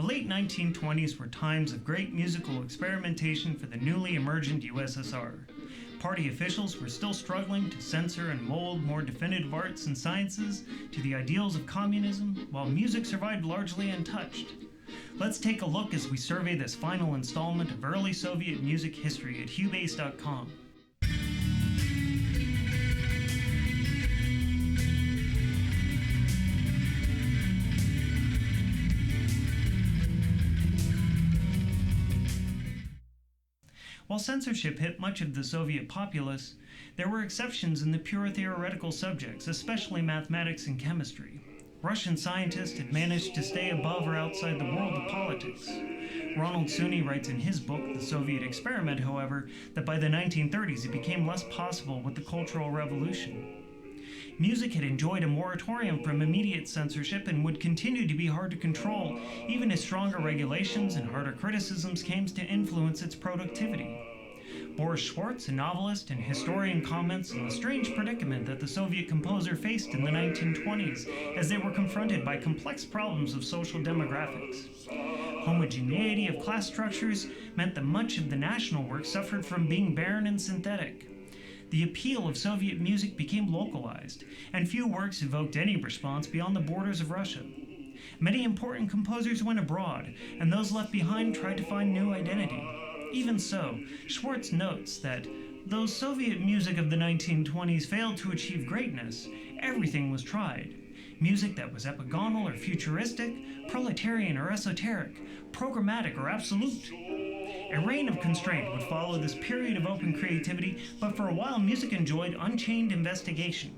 The late 1920s were times of great musical experimentation for the newly emergent USSR. Party officials were still struggling to censor and mold more definitive arts and sciences to the ideals of communism, while music survived largely untouched. Let's take a look as we survey this final installment of early Soviet music history at Hughbass.com. While censorship hit much of the Soviet populace, there were exceptions in the pure theoretical subjects, especially mathematics and chemistry. Russian scientists had managed to stay above or outside the world of politics. Ronald Suny writes in his book, The Soviet Experiment, however, that by the 1930s it became less possible with the Cultural Revolution. Music had enjoyed a moratorium from immediate censorship and would continue to be hard to control, even as stronger regulations and harder criticisms came to influence its productivity. Boris Schwarz, a novelist and historian, comments on the strange predicament that the Soviet composer faced in the 1920s as they were confronted by complex problems of social demographics. Homogeneity of class structures meant that much of the national work suffered from being barren and synthetic. The appeal of Soviet music became localized, and few works evoked any response beyond the borders of Russia. Many important composers went abroad, and those left behind tried to find new identity. Even so, Schwarz notes that, though Soviet music of the 1920s failed to achieve greatness, everything was tried. Music that was epigonal or futuristic, proletarian or esoteric, programmatic or absolute. A reign of constraint would follow this period of open creativity, but for a while music enjoyed unchained investigation.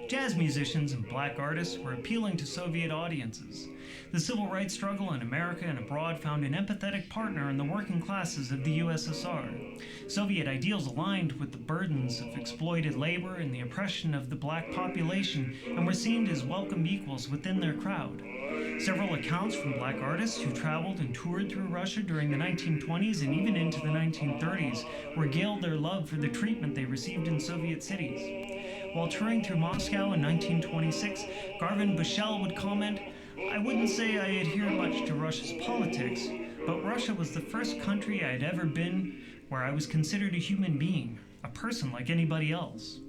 Jazz musicians and black artists were appealing to Soviet audiences. The civil rights struggle in America and abroad found an empathetic partner in the working classes of the USSR. Soviet ideals aligned with the burdens of exploited labor and the oppression of the black population and were seen as welcome equals within their crowd. Several accounts from black artists who traveled and toured through Russia during the 1920s and even into the 1930s regaled their love for the treatment they received in Soviet cities. While touring through Moscow in 1926, Garvin Bushell would comment, "I wouldn't say I adhere much to Russia's politics, but Russia was the first country I had ever been where I was considered a human being, a person like anybody else."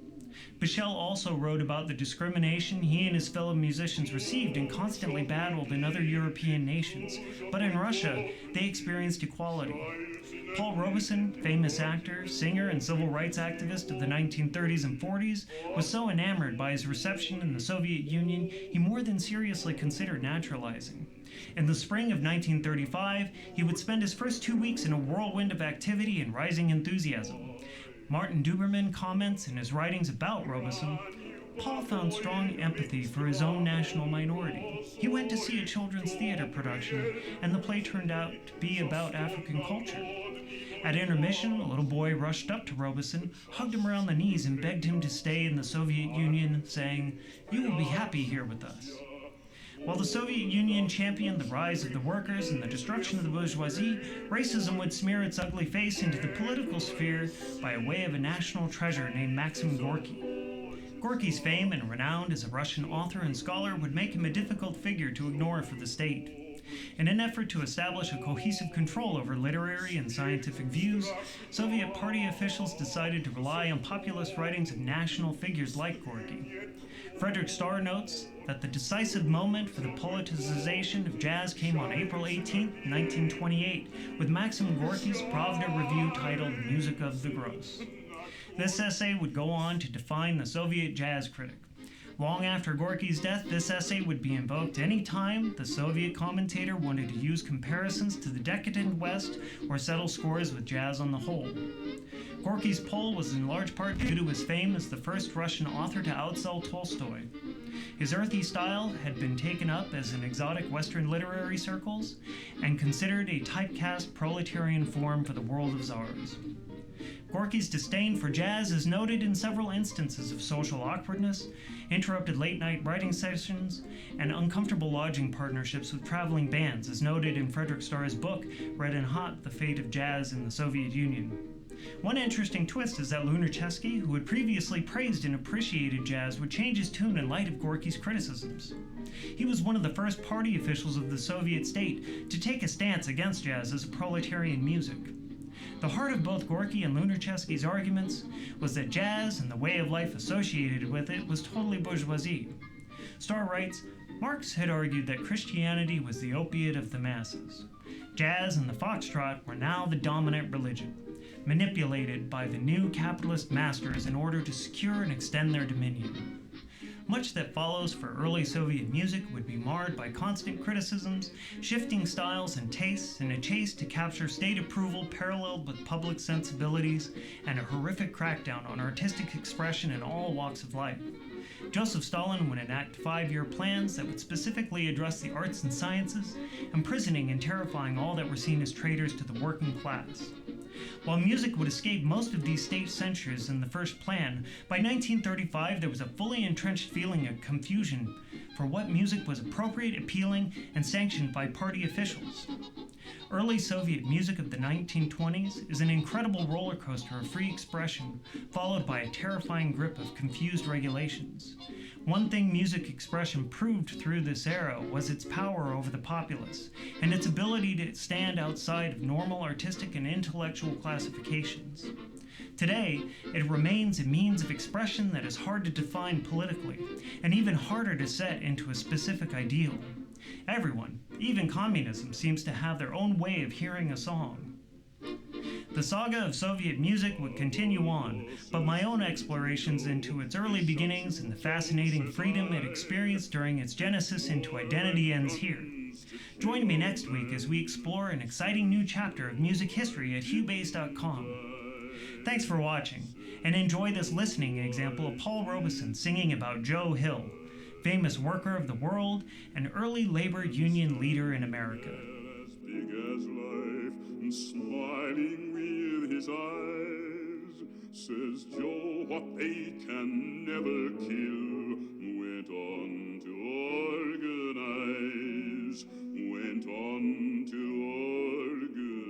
Bushell also wrote about the discrimination he and his fellow musicians received and constantly battled in other European nations, but in Russia, they experienced equality. Paul Robeson, famous actor, singer, and civil rights activist of the 1930s and 40s, was so enamored by his reception in the Soviet Union, he more than seriously considered naturalizing. In the spring of 1935, he would spend his first 2 weeks in a whirlwind of activity and rising enthusiasm. Martin Duberman comments in his writings about Robeson, Paul found strong empathy for his own national minority. He went to see a children's theater production, and the play turned out to be about African culture. At intermission, a little boy rushed up to Robeson, hugged him around the knees, and begged him to stay in the Soviet Union, saying, "You will be happy here with us." While the Soviet Union championed the rise of the workers and the destruction of the bourgeoisie, racism would smear its ugly face into the political sphere by way of a national treasure named Maxim Gorky. Gorky's fame and renown as a Russian author and scholar would make him a difficult figure to ignore for the state. In an effort to establish a cohesive control over literary and scientific views, Soviet party officials decided to rely on populist writings of national figures like Gorky. Frederick Starr notes that the decisive moment for the politicization of jazz came on April 18, 1928, with Maxim Gorky's Pravda review titled Music of the Gross. This essay would go on to define the Soviet jazz critic. Long after Gorky's death, this essay would be invoked any time the Soviet commentator wanted to use comparisons to the decadent West or settle scores with jazz on the whole. Gorky's pull was in large part due to his fame as the first Russian author to outsell Tolstoy. His earthy style had been taken up as an exotic Western literary circles and considered a typecast proletarian form for the world of czars. Gorky's disdain for jazz is noted in several instances of social awkwardness, interrupted late-night writing sessions, and uncomfortable lodging partnerships with traveling bands, as noted in Frederick Starr's book, Red and Hot, The Fate of Jazz in the Soviet Union. One interesting twist is that Lunacharsky, who had previously praised and appreciated jazz, would change his tune in light of Gorky's criticisms. He was one of the first party officials of the Soviet state to take a stance against jazz as a proletarian music. The heart of both Gorky and Lunacharsky's arguments was that jazz and the way of life associated with it was totally bourgeoisie. Starr writes, Marx had argued that Christianity was the opiate of the masses. Jazz and the foxtrot were now the dominant religion, manipulated by the new capitalist masters in order to secure and extend their dominion. Much that follows for early Soviet music would be marred by constant criticisms, shifting styles and tastes, in a chase to capture state approval paralleled with public sensibilities, and a horrific crackdown on artistic expression in all walks of life. Joseph Stalin would enact 5-year plans that would specifically address the arts and sciences, imprisoning and terrifying all that were seen as traitors to the working class. While music would escape most of these state censures in the first plan, by 1935 there was a fully entrenched feeling of confusion for what music was appropriate, appealing, and sanctioned by party officials. Early Soviet music of the 1920s is an incredible roller coaster of free expression, followed by a terrifying grip of confused regulations. One thing music expression proved through this era was its power over the populace, and its ability to stand outside of normal artistic and intellectual classifications. Today, it remains a means of expression that is hard to define politically, and even harder to set into a specific ideal. Everyone, even communism, seems to have their own way of hearing a song. The saga of Soviet music would continue on, but my own explorations into its early beginnings and the fascinating freedom it experienced during its genesis into identity ends here. Join me next week as we explore an exciting new chapter of music history at Hughbass.com. Thanks for watching, and enjoy this listening example of Paul Robeson singing about Joe Hill, famous worker of the world and early labor union leader in America. As big as life, smiling with his eyes, says Joe, what they can never kill, went on to organize, went on to organize.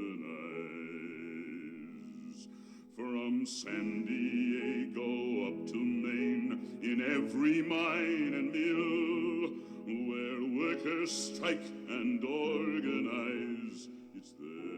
From San Diego up to Maine, in every mine and mill, where workers strike and organize, it's there.